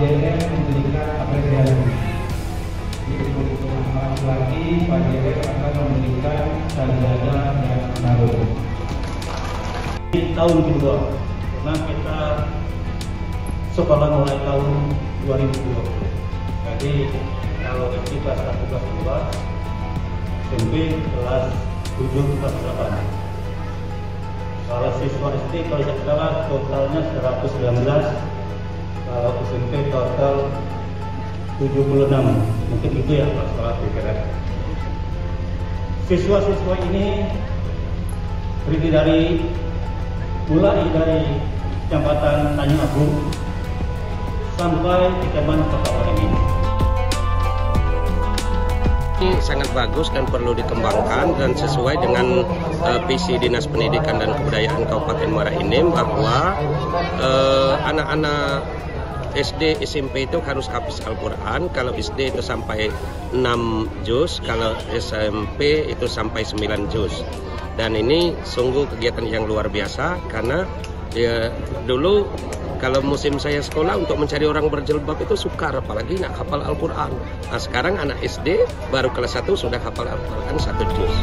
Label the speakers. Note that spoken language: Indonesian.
Speaker 1: JM memberikan apresiasi. Jadi untuk anak laki-laki, Pak JM akan memberikan sarjana yang baru.
Speaker 2: Di tahun kedua, karena kita sekolah mulai tahun 2020. Jadi kalau SD kelas 1 kelas 2, SMP kelas 7 kelas 8. Kalau siswa SD kalau tidak salah totalnya 119, kalau SMP total 76. Mungkin itu ya Pak salah pikiran. Siswa-siswa ini terdiri mulai dari Kecamatan Tanjung Agung sampai Kecamatan Kota Waringin.
Speaker 3: Ini sangat bagus dan perlu dikembangkan dan sesuai dengan visi Dinas Pendidikan dan Kebudayaan Kabupaten Muara Enim bahwa anak-anak SD, SMP itu harus hafiz Al-Quran. Kalau SD itu sampai 6 juz, kalau SMP itu sampai 9 juz. Dan ini sungguh kegiatan yang luar biasa karena ya dulu kalau musim saya sekolah untuk mencari orang berjilbab itu sukar, apalagi nak hafal Al-Quran. Nah sekarang anak SD baru kelas 1 sudah hafal Al-Quran 1 juz.